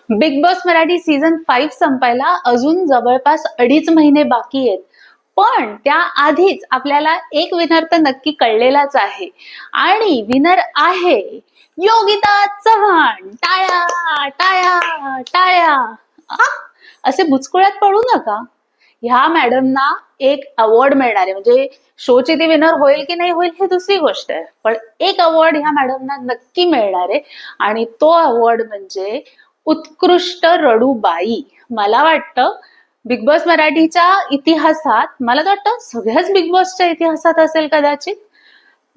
Big boss Marathi season 5 संपायला अजून जवळपास 2.5 महिने बाकी आहेत. पण त्या आधीच आपल्याला एक विनर तर नक्की कळलेलाच आहे आणि विनर आहे योगिता चव्हाण. टाळ्या टाळ्या टाळ्या. आ? असे बुचकुळ्यात पडू नका. ह्या मॅडमना एक अवॉर्ड मिळणार आहे. म्हणजे शोची ती विनर होईल की नाही होईल ही दुसरी गोष्ट आहे, पण एक अवॉर्ड ह्या मॅडमना नक्की मिळणार आहे आणि तो अवॉर्ड म्हणजे उत्कृष्ट रडूबाई. मला वाटतं बिग बॉस मराठीच्या इतिहासात, मला तर वाटतं सगळ्याच बिग बॉसच्या इतिहासात असेल कदाचित,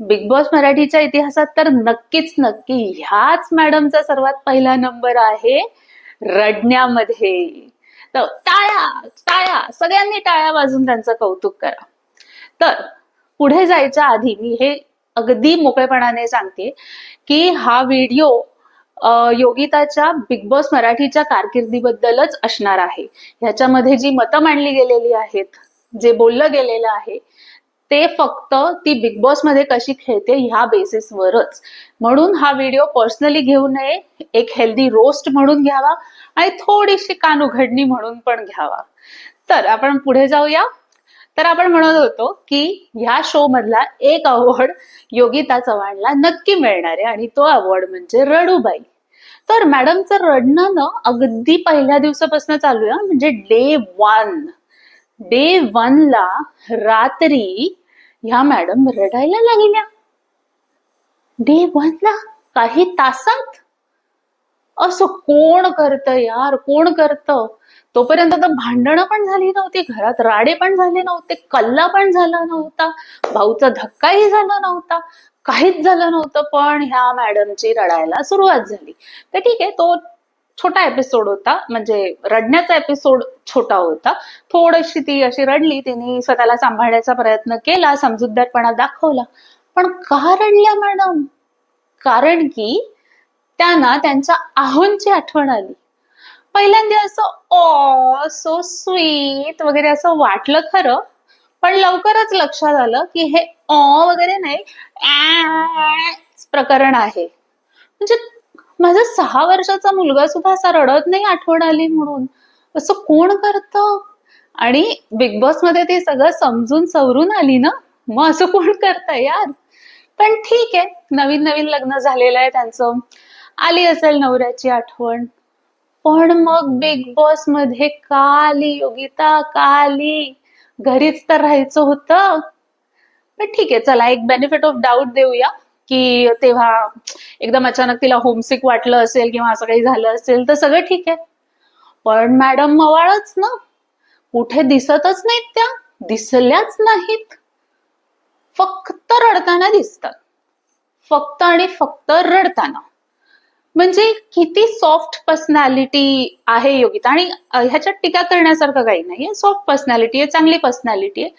बिग बॉस मराठीच्या इतिहासात तर नक्कीच नक्की ह्याच मॅडमचा सर्वात पहिला नंबर आहे रडण्यामध्ये. तर टाळ्या टाळ्या, सगळ्यांनी टाळ्या वाजून त्यांचं कौतुक करा. तर पुढे जायच्या आधी मी हे अगदी मोकळेपणाने सांगते की हा व्हिडिओ योगिताच्या बिग बॉस मराठीच्या कारकिर्दीबद्दलच असणार आहे. ह्याच्यामध्ये जी मतं मांडली गेलेली आहेत, जे बोललं गेलेलं आहे, ते फक्त ती बिग बॉस मध्ये कशी खेळते ह्या बेसिसवरच. म्हणून हा व्हिडिओ पर्सनली घेऊ नये, एक हेल्दी रोस्ट म्हणून घ्यावा आणि थोडीशी कान उघडणी म्हणून पण घ्यावा. तर आपण पुढे जाऊया. तर आपण म्हणत होतो की ह्या शो मधला एक अवॉर्ड योगिता चव्हाणला नक्की मिळणार आहे आणि तो अवॉर्ड म्हणजे रडूबाई. तर मॅडमचं रडणं ना अगदी पहिल्या दिवसापासून चालू आहे. म्हणजे डे वन ला रात्री ह्या मॅडम रडायला लागल्या. डे 1 ला काही तासात. असं कोण करतं यार, कोण करतं? तोपर्यंत तर भांडणं पण झाली नव्हती, घरात राडे पण झाले नव्हते, कल्ला पण झाला नव्हता, भाऊचा धक्काही झाला नव्हता, काहीच झालं नव्हतं, पण ह्या मॅडमची रडायला सुरुवात झाली. तर ठीक आहे, तो छोटा एपिसोड होता, म्हणजे रडण्याचा एपिसोड छोटा होता. थोडीशी ती अशी रडली, तिने स्वतःला सांभाळण्याचा प्रयत्न केला, समजूतदारपणा दाखवला. पण का रडल्या मॅडम? कारण की त्यांना त्यांच्या आहोंची आठवण आली. पहिल्यांदा असं सो स्वीट वगैरे असं वाटलं खरं, पण लवकरच लक्षात आलं की हे वगैरे नाही, प्रकरण आहे. म्हणजे माझा 6 वर्षाचा मुलगा सुद्धा असा रडत नाही आठवण आली म्हणून. असं कोण करतं? आणि बिग बॉस मध्ये ते सगळं समजून सवरून आली ना, मग असं कोण करतं यार? पण ठीक आहे, नवीन नवीन लग्न झालेलं आहे त्यांचं, आली असेल नवऱ्याची आठवण. पण मग बिग बॉस मध्ये का आली योगिता, का आली? घरीच तर राहायचं होतं. पण ठीक आहे, चला एक बेनिफिट ऑफ डाऊट देऊया की तेव्हा एकदम अचानक तिला होमसिक वाटलं असेल किंवा असं काही झालं असेल तर सगळं ठीक आहे. पण मॅडम मवाळच ना, कुठे दिसतच नाहीत, त्या दिसल्याच नाहीत, फक्त रडताना दिसतात, फक्त आणि फक्त रडताना. म्हणजे किती सॉफ्ट पर्सनॅलिटी आहे योगिता. आणि ह्याच्यात टीका करण्यासारखं काही नाहीये, सॉफ्ट पर्सनॅलिटी आहे, चांगली पर्सनॅलिटी आहे.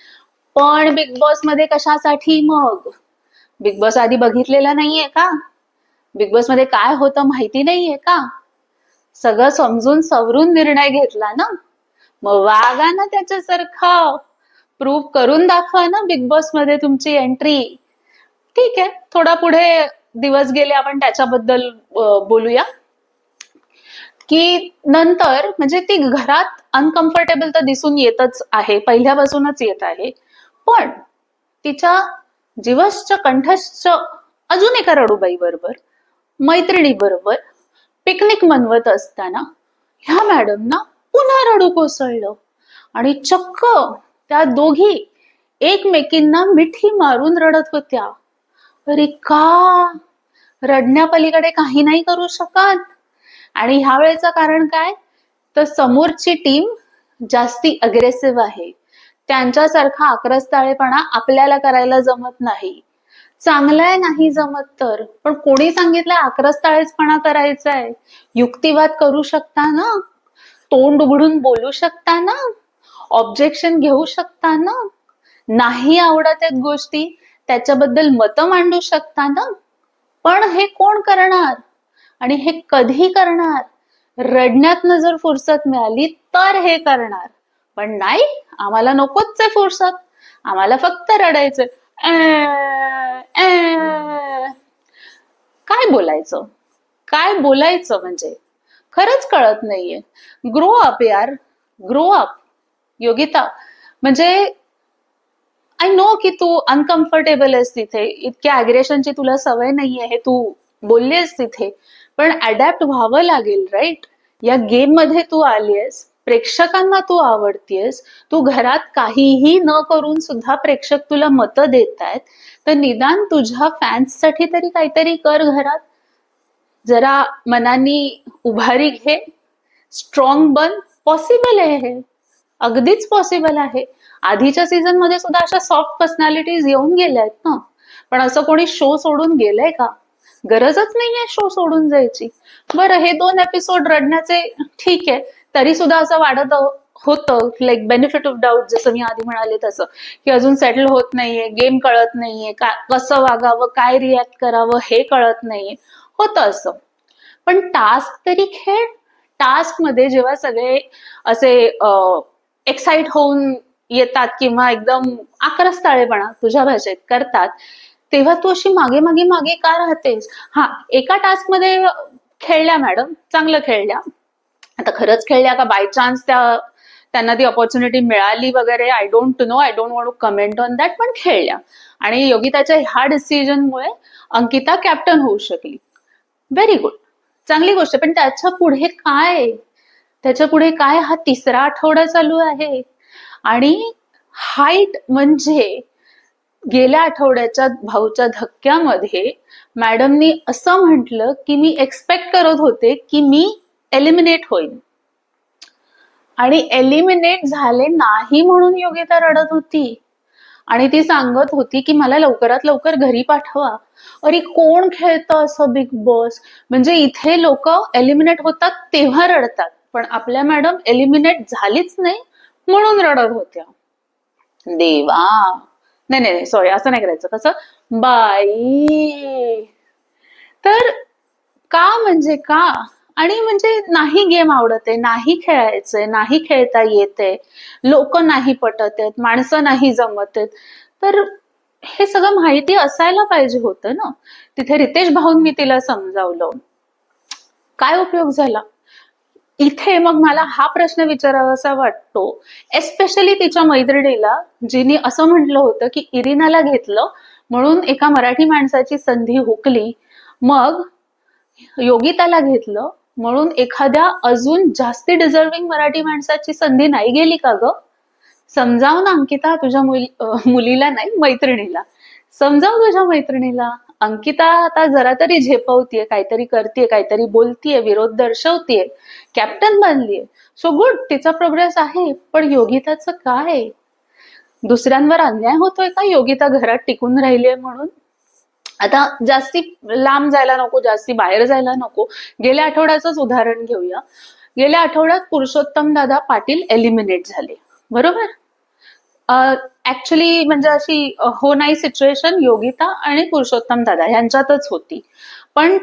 पण बिग बॉस मध्ये कशासाठी मग? बिग बॉस आधी बघितलेला नाहीये का? बिग बॉस मध्ये काय होतं माहिती नाहीये का? सगळं समजून सवरून निर्णय घेतला ना, मग वागा ना त्याच्यासारखं, प्रूव्ह करून दाखवा ना बिग बॉस मध्ये तुमची एंट्री. ठीक आहे, थोडा पुढे दिवस गेले, आपण त्याच्याबद्दल बोलूया की नंतर म्हणजे ती घरात अनकम्फर्टेबल तर दिसून येतच आहे, पहिल्यापासूनच येत आहे. पण तिच्या जीवश्च कंठस्थ अजून एका रडूबाई बरोबर, मैत्रिणी बरोबर पिकनिक मनवत असताना ह्या मॅडम ना पुन्हा रडू कोसळलं आणि चक्क त्या दोघी एकमेकींना मिठी मारून रडत होत्या. अरे का? रडण्यापलीकडे काही नाही करू शकत? आणि ह्या वेळेचं कारण काय? तर समोरची टीम जास्ती अग्रेसिव्ह आहे, त्यांच्यासारखा आक्रस्ताळेपणा आपल्याला करायला जमत नाही. चांगलंय नाही जमत तर, पण कोणी सांगितलंय आक्रस्ताळेपणा करायचा आहे? युक्तिवाद करू शकता ना, तोंड उघडून बोलू शकता ना, ऑब्जेक्शन घेऊ शकता ना, नाही आवडत आहेत गोष्टी त्याच्याबद्दल मतं मांडू शकता ना. पण हे कोण करणार आणि हे कधी करणार? रडण्यातनं जर फुरसत मिळाली तर हे करणार. पण नाही, आम्हाला नकोच आहे फुरसत, आम्हाला फक्त रडायचं. काय बोलायचं, काय बोलायचं? म्हणजे खरंच कळत नाहीये. ग्रो अप यार, ग्रो अप योगिता. म्हणजे आय नो की तू अनकम्फर्टेबल आहेस तिथे, इतक्या अग्रेशनची तुला सवय नाहीये हे तू बोललीस तिथे, पण अडॅप्ट व्हावं लागेल राईट. या गेम मध्ये तू आलीयस, प्रेक्षकांना तू आवडतीयस, तू घरात काहीही न करून सुद्धा प्रेक्षक तुला मतं देत आहेत, तर निदान तुझ्या फॅन्ससाठी तरी काहीतरी कर घरात. जरा मनानी उभारी घे, स्ट्रॉंग बन. पॉसिबल आहे हे, अगदीच पॉसिबल आहे. आधीच्या सीझन मध्ये सुद्धा अशा सॉफ्ट पर्सनॅलिटीज येऊन गेल्या आहेत ना, पण असं कोणी शो सोडून गेलंय का? गरजच नाहीये शो सोडून जायची. बरं, हे 2 एपिसोड रडण्याचे ठीक आहे, तरी सुद्धा असं वाटत होतं, लाईक बेनिफिट ऑफ डाऊट, जसं मी आधी म्हणाले तसं, की अजून सेटल होत नाहीये, गेम कळत नाहीये, कसं वागावं, काय रिॲक्ट करावं हे कळत नाहीये, होतं असं. पण टास्क तरी खेळ. टास्क मध्ये जेव्हा सगळे असे एक्साइट होऊन येतात किंवा एकदम आक्रस्ताळेपणा तुझ्या भाषेत करतात, तेव्हा तू अशी मागे मागे मागे का राहतेस? हा, एका टास्क मध्ये खेळल्या मॅडम, चांगलं खेळल्या. आता खरंच खेळल्या का बाय चान्स त्यांना ती ऑपॉर्च्युनिटी मिळाली वगैरे, I don't know, I don't want to comment on that, पण खेळल्या. आणि योगिताच्या ह्या डिसिजनमुळे अंकिता कॅप्टन होऊ शकली. व्हेरी गुड, चांगली गोष्ट. पण त्याच्या पुढे काय? त्याच्या पुढे काय? हा 3रा आठवडा चालू आहे आणि हाईट म्हणजे गेल्या आठवड्याच्या भाऊच्या धक्क्यामध्ये मॅडमनी असं म्हटलं की मी एक्सपेक्ट करत होते की मी एलिमिनेट होईन, आणि एलिमिनेट झाले नाही म्हणून योगिता रडत होती आणि ती सांगत होती की मला लवकरात लवकर घरी पाठवा. अरे कोण खेळतं असं बिग बॉस? म्हणजे इथे लोक एलिमिनेट होतात तेव्हा रडतात, पण आपल्या मॅडम एलिमिनेट झालीच नाही म्हणून रडत होत्या. देवा, नाही नाही सॉरी, असं नाही करायचं. कसं बाई? तर का म्हणजे का? आणि म्हणजे नाही गेम आवडत आहे, नाही खेळायचंय, नाही खेळता येते, लोक नाही पटत आहेत, माणसं नाही जमत आहेत, तर हे सगळं माहिती असायला पाहिजे होतं ना. तिथे रितेश भाऊंनी तिला समजावलं, काय उपयोग झाला? इथे मग मला हा प्रश्न विचारावासा वाटतो, एस्पेशली तिच्या मैत्रिणीला, जिने असं म्हटलं होतं की इरिनाला घेतलं म्हणून एका मराठी माणसाची संधी हुकली, मग योगिताला घेतलं म्हणून एखाद्या अजून जास्ती डिझर्विंग मराठी माणसाची संधी नाही गेली का ग? समजाव ना अंकिता, तुझ्या मुलीला नाही, मैत्रिणीला समजाव, तुझ्या मैत्रिणीला. अंकिता आता जरा तरी झेपवतीये, काहीतरी करतीये, काहीतरी बोलतीये, विरोध दर्शवतीये, कॅप्टन बनलीये, सो गुड, तिचा प्रोग्रेस आहे. पण योगिताचं काय? दुसऱ्यांवर अन्याय होतोय का योगिता घरात टिकून राहिलीये म्हणून? आता जास्ती लांब जायला नको, जास्ती बाहेर जायला नको, गेल्या आठवड्याचंच उदाहरण घेऊया. गेल्या आठवड्यात पुरुषोत्तम दादा पाटील एलिमिनेट झाले, बरोबर? ऍक्च्युली म्हणजे अशी हो नाही सिच्युएशन योगिता आणि पुरुषोत्तम दादा यांच्यातच होती, पण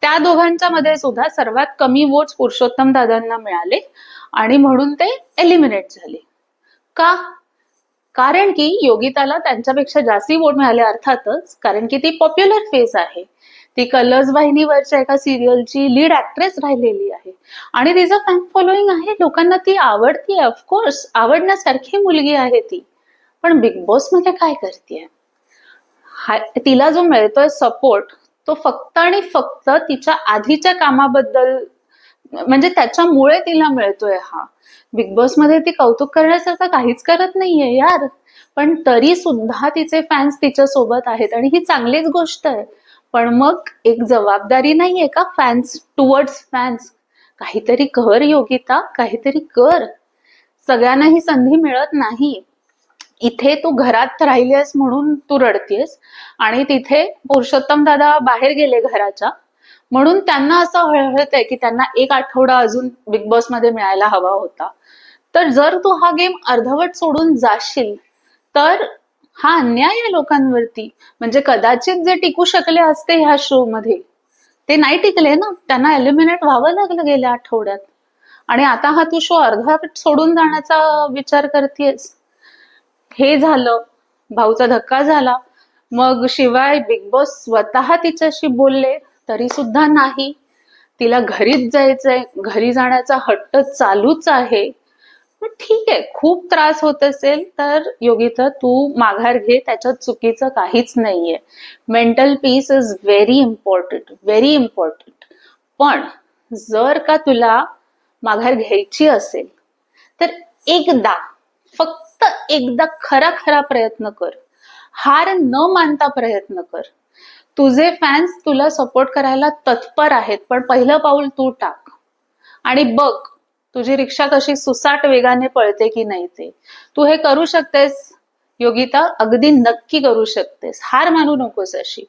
त्या दोघांच्या मध्ये सुद्धा सर्वात कमी वोट्स पुरुषोत्तम दादांना मिळाले आणि म्हणून ते एलिमिनेट झाले. का? कारण की योगिताला त्यांच्यापेक्षा जास्ती वोट मिळाले, अर्थातच, कारण की ती पॉप्युलर फेस आहे, ती कलर्स वाहिनीवरच्या एका सिरियलची लीड ऍक्ट्रेस राहिलेली आहे आणि तिचं फॅन फॉलोईंग आहे, लोकांना ती आवडतीये, ऑफकोर्स आवडण्यासारखी मुलगी आहे ती. पण बिग बॉस मध्ये काय करतेय? तिला जो मिळतोय सपोर्ट तो फक्त आणि फक्त तिच्या आधीच्या कामाबद्दल, म्हणजे त्याच्यामुळे तिला मिळतोय. हा बिग बॉस मध्ये ती कौतुक करण्यासारखं काहीच करत नाहीये यार, पण तरी सुद्धा तिचे फॅन्स तिच्या सोबत आहेत आणि ही चांगलीच गोष्ट आहे. पण मग एक जबाबदारी नाहीये का फॅन्स टुवर्ड्स फॅन्स? काहीतरी कर योगिता, काहीतरी कर. सगळ्यांना ही संधी मिळत नाही. इथे तू घरात राहिलीस म्हणून तू रडतीयस आणि तिथे पुरुषोत्तम दादा बाहेर गेले घराच्या म्हणून त्यांना असं हळहळत आहे की त्यांना एक आठवडा अजून बिग बॉस मध्ये मिळायला हवा होता. तर जर तू हा गेम अर्धवट सोडून जाशील तर हा अन्याय आहे लोकांवरती. म्हणजे कदाचित जे टिकू शकले असते ह्या शो मध्ये ते नाही टिकले ना, त्यांना एलिमिनेट व्हावं लागलं गेल्या आठवड्यात. आणि आता हा तू शो अर्धवट सोडून जाण्याचा विचार करतेस. हे झालं, भाऊचा धक्का झाला, मग शिवाय बिग बॉस स्वतः तिच्याशी बोलले तरी सुद्धा नाही. तिला घरीच जायचंय, घरी जाण्याचा हट्ट चालूच आहे. मग ठीक आहे, खूप त्रास होत असेल तर योगिता तू माघार घे, त्याच्यात चुकीचं काहीच नाहीये. Mental peace is very important, very important. पण जर का तुला माघार घ्यायची असेल तर एकदा, फक्त एकदा खरा खरा प्रयत्न कर. हार न मानता प्रयत्न कर. तुझे फॅन्स तुला सपोर्ट करायला तत्पर आहेत, पण पहिलं पाऊल तू टाक आणि बघ तुझी रिक्षा कशी सुसाट वेगाने पळते की नाही ते. तू हे करू शकतेस योगिता, अगदी नक्की करू शकतेस. हार मानू नकोस अशी.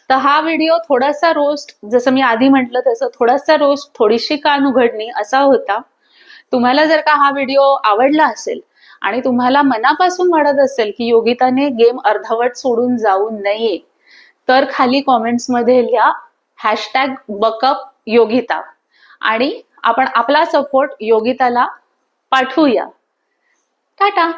तर हा व्हिडिओ थोडासा रोस्ट, जसं मी आधी म्हटलं तसं थोडासा रोस्ट, थोडीशी कान उघडणी असा होता. तुम्हाला जर का हा व्हिडिओ आवडला असेल आणि तुम्हाला मनापासून वाटत असेल की योगिताने गेम अर्धवट सोडून जाऊ नये, तर खाली कॉमेंट्समध्ये लिहा #बकअप योगिता आणि आपण आपला सपोर्ट योगिताला पाठवूया. टाटा.